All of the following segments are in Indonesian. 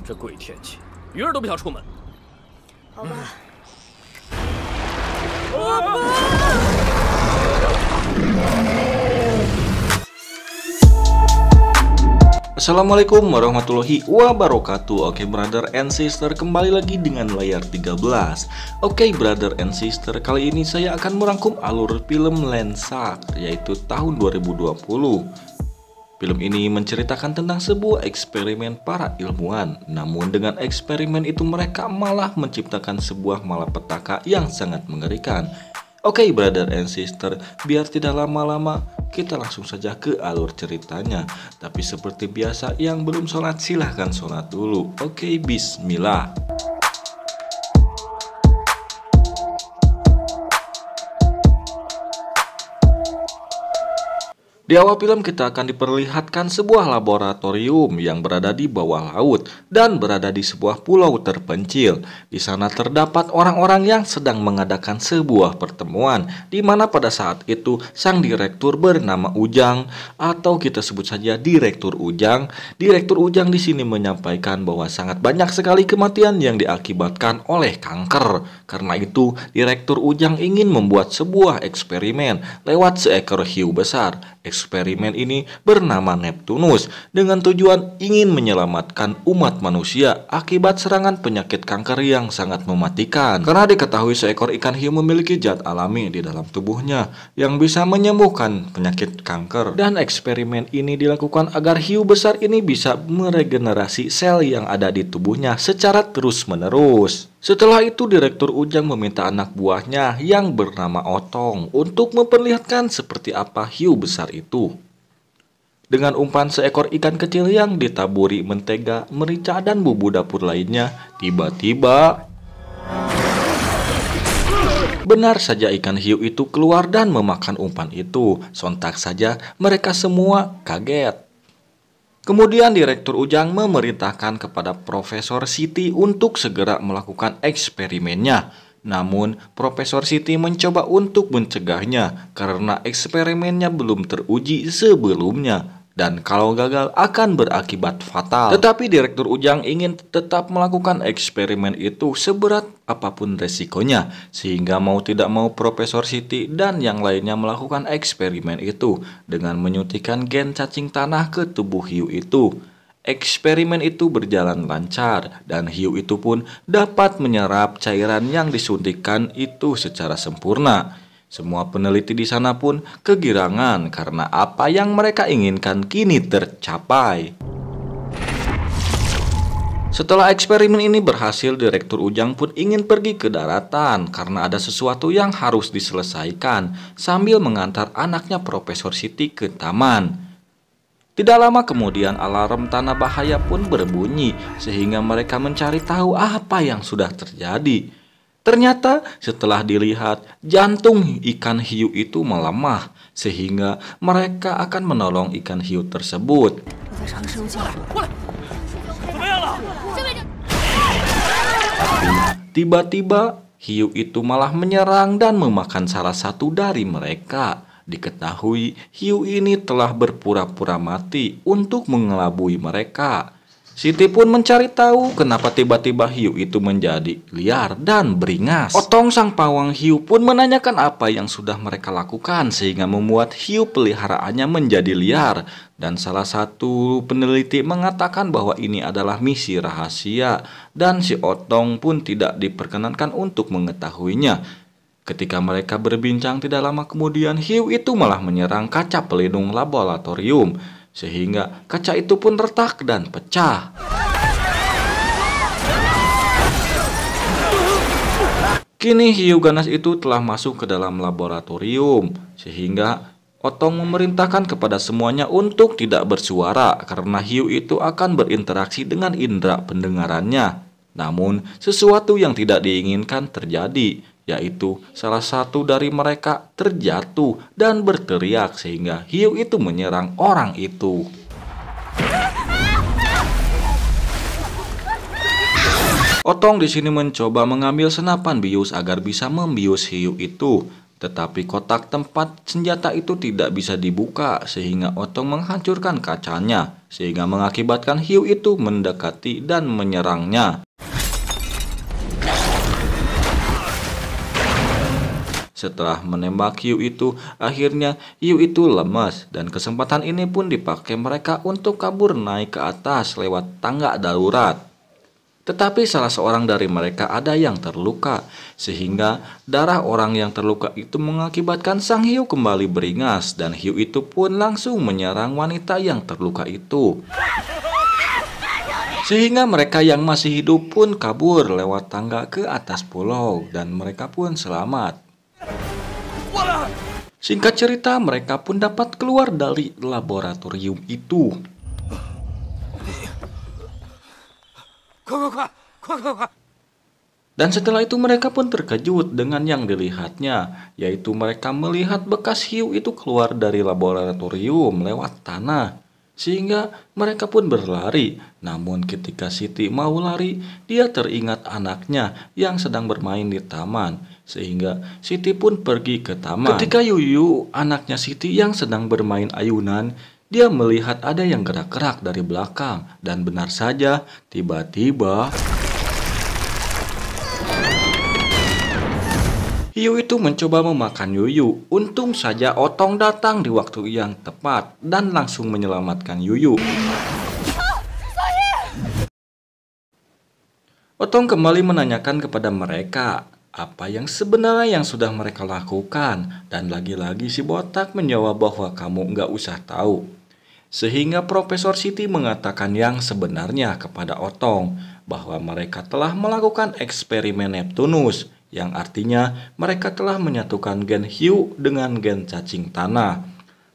这鬼天气，鱼儿都不想出门。好吧。Assalamualaikum warahmatullahi wabarakatuh. Oke brother and sister, kembali lagi dengan layar 13. Oke brother and sister, kali ini saya akan merangkum alur film Lensak, yaitu tahun 2020. Film ini menceritakan tentang sebuah eksperimen para ilmuwan. Namun dengan eksperimen itu mereka malah menciptakan sebuah malapetaka yang sangat mengerikan. Oke brother and sister, biar tidak lama-lama, kita langsung saja ke alur ceritanya. Tapi seperti biasa, yang belum sholat silahkan sholat dulu. Oke, bismillah. Di awal film kita akan diperlihatkan sebuah laboratorium yang berada di bawah laut dan berada di sebuah pulau terpencil. Di sana terdapat orang-orang yang sedang mengadakan sebuah pertemuan, di mana pada saat itu sang direktur bernama Ujang, atau kita sebut saja Direktur Ujang. Direktur Ujang di sini menyampaikan bahwa sangat banyak sekali kematian yang diakibatkan oleh kanker. Karena itu, Direktur Ujang ingin membuat sebuah eksperimen lewat seekor hiu besar. Eksperimen ini bernama Neptunus dengan tujuan ingin menyelamatkan umat manusia akibat serangan penyakit kanker yang sangat mematikan. Karena diketahui seekor ikan hiu memiliki zat alami di dalam tubuhnya yang bisa menyembuhkan penyakit kanker. Dan eksperimen ini dilakukan agar hiu besar ini bisa meregenerasi sel yang ada di tubuhnya secara terus-menerus. Setelah itu Direktur Ujang meminta anak buahnya yang bernama Otong untuk memperlihatkan seperti apa hiu besar itu. Dengan umpan seekor ikan kecil yang ditaburi mentega, merica, dan bumbu dapur lainnya, tiba-tiba benar saja ikan hiu itu keluar dan memakan umpan itu. Sontak saja mereka semua kaget. Kemudian Direktur Ujang memerintahkan kepada Profesor Siti untuk segera melakukan eksperimennya. Namun Profesor Siti mencoba untuk mencegahnya karena eksperimennya belum teruji sebelumnya. Dan kalau gagal akan berakibat fatal. Tetapi Direktur Ujang ingin tetap melakukan eksperimen itu seberat apapun resikonya. Sehingga mau tidak mau Profesor Siti dan yang lainnya melakukan eksperimen itu dengan menyuntikkan gen cacing tanah ke tubuh hiu itu. Eksperimen itu berjalan lancar dan hiu itu pun dapat menyerap cairan yang disuntikkan itu secara sempurna. Semua peneliti di sana pun kegirangan karena apa yang mereka inginkan kini tercapai. Setelah eksperimen ini berhasil, Direktur Ujang pun ingin pergi ke daratan karena ada sesuatu yang harus diselesaikan sambil mengantar anaknya Profesor Siti ke taman. Tidak lama kemudian alarm tanda bahaya pun berbunyi sehingga mereka mencari tahu apa yang sudah terjadi. Ternyata setelah dilihat, jantung ikan hiu itu melemah sehingga mereka akan menolong ikan hiu tersebut. Tapi tiba-tiba hiu itu malah menyerang dan memakan salah satu dari mereka. Diketahui hiu ini telah berpura-pura mati untuk mengelabui mereka. Siti pun mencari tahu kenapa tiba-tiba hiu itu menjadi liar dan beringas. Otong sang pawang hiu pun menanyakan apa yang sudah mereka lakukan sehingga membuat hiu peliharaannya menjadi liar. Dan salah satu peneliti mengatakan bahwa ini adalah misi rahasia dan si Otong pun tidak diperkenankan untuk mengetahuinya. Ketika mereka berbincang tidak lama kemudian hiu itu malah menyerang kaca pelindung laboratorium. Sehingga kaca itu pun retak dan pecah. Kini hiu ganas itu telah masuk ke dalam laboratorium. Sehingga Otong memerintahkan kepada semuanya untuk tidak bersuara karena hiu itu akan berinteraksi dengan indera pendengarannya. Namun sesuatu yang tidak diinginkan terjadi, yaitu salah satu dari mereka terjatuh dan berteriak sehingga hiu itu menyerang orang itu. Otong di sini mencoba mengambil senapan bius agar bisa membius hiu itu. Tetapi kotak tempat senjata itu tidak bisa dibuka sehingga Otong menghancurkan kacanya, sehingga mengakibatkan hiu itu mendekati dan menyerangnya. Setelah menembak hiu itu, akhirnya hiu itu lemas dan kesempatan ini pun dipakai mereka untuk kabur naik ke atas lewat tangga darurat. Tetapi salah seorang dari mereka ada yang terluka, sehingga darah orang yang terluka itu mengakibatkan sang hiu kembali beringas dan hiu itu pun langsung menyerang wanita yang terluka itu. Sehingga mereka yang masih hidup pun kabur lewat tangga ke atas pulau dan mereka pun selamat. Singkat cerita, mereka pun dapat keluar dari laboratorium itu. Dan setelah itu mereka pun terkejut dengan yang dilihatnya, yaitu mereka melihat bekas hiu itu keluar dari laboratorium lewat tanah. Sehingga mereka pun berlari. Namun ketika Siti mau lari, dia teringat anaknya yang sedang bermain di taman. Sehingga Siti pun pergi ke taman. Ketika Yuyu, anaknya Siti yang sedang bermain ayunan, dia melihat ada yang gerak-gerak dari belakang. Dan benar saja, tiba-tiba hiu itu mencoba memakan Yuyu. Untung saja Otong datang di waktu yang tepat dan langsung menyelamatkan Yuyu. Otong kembali menanyakan kepada mereka apa yang sebenarnya yang sudah mereka lakukan. Dan lagi-lagi si botak menjawab bahwa kamu nggak usah tahu. Sehingga Profesor Siti mengatakan yang sebenarnya kepada Otong bahwa mereka telah melakukan eksperimen Neptunus, yang artinya mereka telah menyatukan gen hiu dengan gen cacing tanah.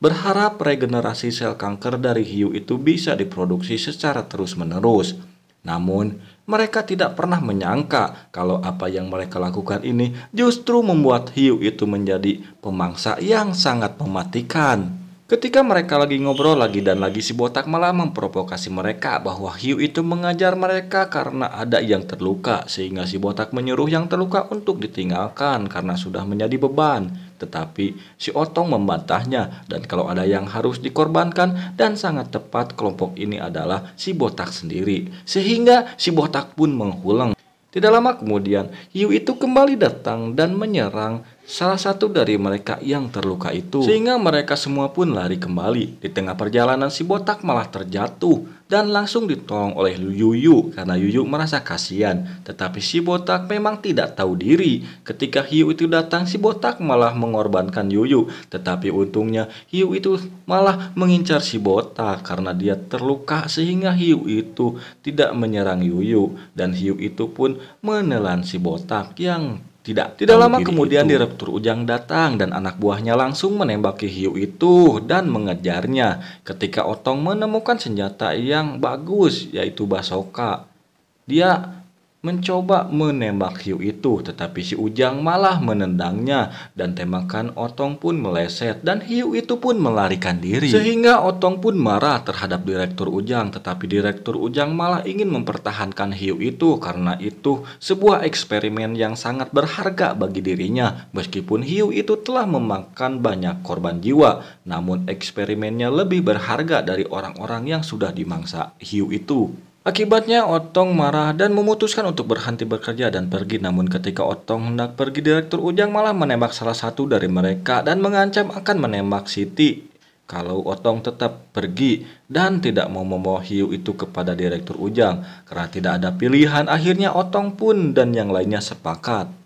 Berharap regenerasi sel kanker dari hiu itu bisa diproduksi secara terus-menerus. Namun, mereka tidak pernah menyangka kalau apa yang mereka lakukan ini justru membuat hiu itu menjadi pemangsa yang sangat mematikan. Ketika mereka lagi ngobrol lagi dan lagi, si botak malah memprovokasi mereka bahwa hiu itu mengajar mereka karena ada yang terluka, sehingga si botak menyuruh yang terluka untuk ditinggalkan karena sudah menjadi beban. Tetapi si Otong membantahnya, dan kalau ada yang harus dikorbankan dan sangat tepat, kelompok ini adalah si botak sendiri. Sehingga si botak pun menghulang. Tidak lama kemudian, hiu itu kembali datang dan menyerang salah satu dari mereka yang terluka itu. Sehingga mereka semua pun lari kembali. Di tengah perjalanan si botak malah terjatuh dan langsung ditolong oleh Yuyu karena Yuyu merasa kasihan. Tetapi si botak memang tidak tahu diri. Ketika hiu itu datang, si botak malah mengorbankan Yuyu. Tetapi untungnya hiu itu malah mengincar si botak karena dia terluka, sehingga hiu itu tidak menyerang Yuyu. Dan hiu itu pun menelan si botak yang tidak lama kemudian Direktur Ujang datang dan anak buahnya langsung menembaki hiu itu dan mengejarnya. Ketika Otong menemukan senjata yang bagus, yaitu basoka, dia mencoba menembak hiu itu, tetapi si Ujang malah menendangnya dan tembakan Otong pun meleset dan hiu itu pun melarikan diri. Sehingga Otong pun marah terhadap Direktur Ujang, tetapi Direktur Ujang malah ingin mempertahankan hiu itu karena itu sebuah eksperimen yang sangat berharga bagi dirinya. Meskipun hiu itu telah memakan banyak korban jiwa, namun eksperimennya lebih berharga dari orang-orang yang sudah dimangsa hiu itu. Akibatnya Otong marah dan memutuskan untuk berhenti bekerja dan pergi. Namun ketika Otong hendak pergi, Direktur Ujang malah menembak salah satu dari mereka dan mengancam akan menembak Siti kalau Otong tetap pergi dan tidak mau membawa hiu itu kepada Direktur Ujang. Karena tidak ada pilihan, akhirnya Otong pun dan yang lainnya sepakat.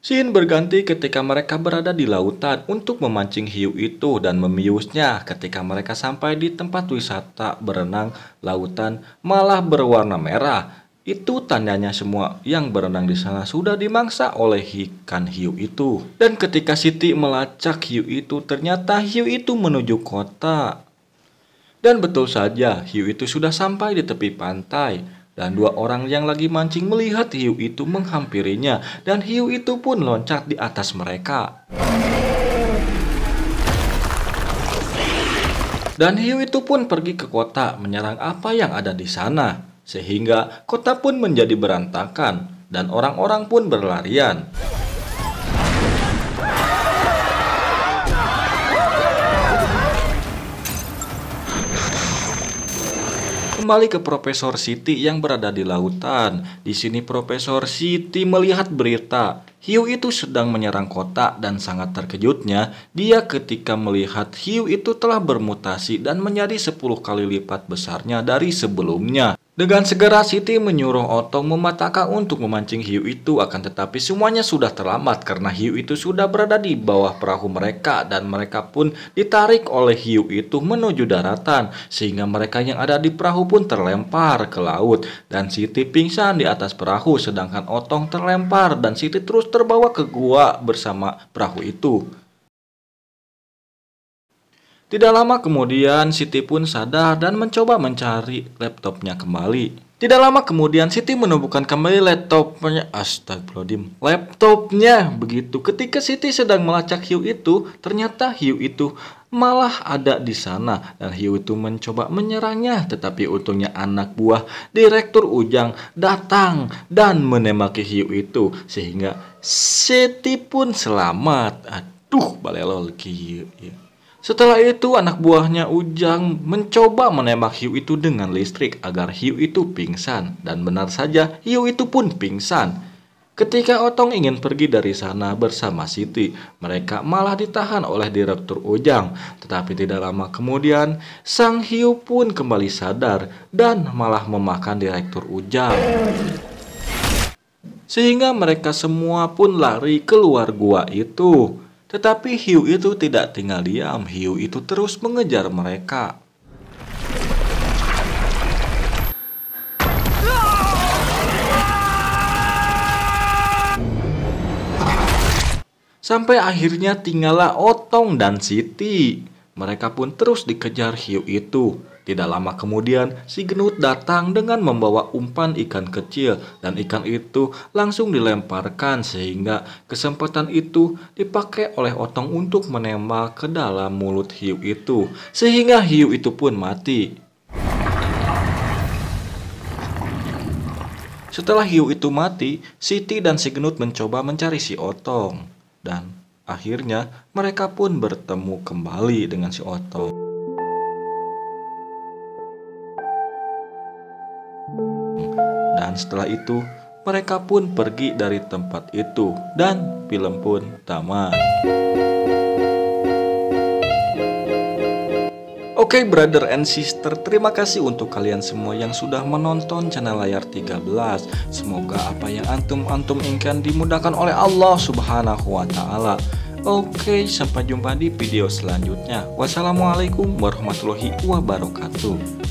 Scene berganti ketika mereka berada di lautan untuk memancing hiu itu dan membiusnya. Ketika mereka sampai di tempat wisata berenang, lautan malah berwarna merah. Itu tandanya semua yang berenang di sana sudah dimangsa oleh ikan hiu itu. Dan ketika Siti melacak hiu itu, ternyata hiu itu menuju kota. Dan betul saja, hiu itu sudah sampai di tepi pantai. Dan dua orang yang lagi mancing melihat hiu itu menghampirinya, dan hiu itu pun loncat di atas mereka. Dan hiu itu pun pergi ke kota menyerang apa yang ada di sana, sehingga kota pun menjadi berantakan. dan orang-orang pun berlarian. Kembali ke Profesor Siti yang berada di lautan. Di sini Profesor Siti melihat berita hiu itu sedang menyerang kota dan sangat terkejutnya dia ketika melihat hiu itu telah bermutasi dan menjadi 10 kali lipat besarnya dari sebelumnya. Dengan segera Siti menyuruh Otong mematahkan untuk memancing hiu itu, akan tetapi semuanya sudah terlambat karena hiu itu sudah berada di bawah perahu mereka dan mereka pun ditarik oleh hiu itu menuju daratan sehingga mereka yang ada di perahu pun terlempar ke laut dan Siti pingsan di atas perahu sedangkan Otong terlempar dan Siti terus terbawa ke gua bersama perahu itu. Tidak lama kemudian Siti pun sadar dan mencoba mencari laptopnya kembali. Tidak lama kemudian Siti menemukan kembali laptopnya. Astagfirullahaladzim. Laptopnya begitu. Ketika Siti sedang melacak hiu itu, ternyata hiu itu malah ada di sana dan hiu itu mencoba menyerangnya, tetapi untungnya anak buah Direktur Ujang datang dan menembaki hiu itu sehingga Siti pun selamat. Aduh, balelol hiu. Setelah itu anak buahnya Ujang mencoba menembak hiu itu dengan listrik agar hiu itu pingsan dan benar saja hiu itu pun pingsan. Ketika Otong ingin pergi dari sana bersama Siti, mereka malah ditahan oleh Direktur Ujang. Tetapi tidak lama kemudian, sang hiu pun kembali sadar dan malah memakan Direktur Ujang. Sehingga mereka semua pun lari keluar gua itu. Tetapi hiu itu tidak tinggal diam, hiu itu terus mengejar mereka. Sampai akhirnya tinggallah Otong dan Siti. Mereka pun terus dikejar hiu itu. Tidak lama kemudian, si Genut datang dengan membawa umpan ikan kecil dan ikan itu langsung dilemparkan sehingga kesempatan itu dipakai oleh Otong untuk menembak ke dalam mulut hiu itu sehingga hiu itu pun mati. Setelah hiu itu mati, Siti dan si Genut mencoba mencari si Otong dan akhirnya mereka pun bertemu kembali dengan si Otong. Dan setelah itu, mereka pun pergi dari tempat itu dan film pun tamat. Oke, brother and sister, terima kasih untuk kalian semua yang sudah menonton channel Layar 13. Semoga apa yang antum inginkan dimudahkan oleh Allah Subhanahu wa Ta'ala. Oke, sampai jumpa di video selanjutnya. Wassalamualaikum warahmatullahi wabarakatuh.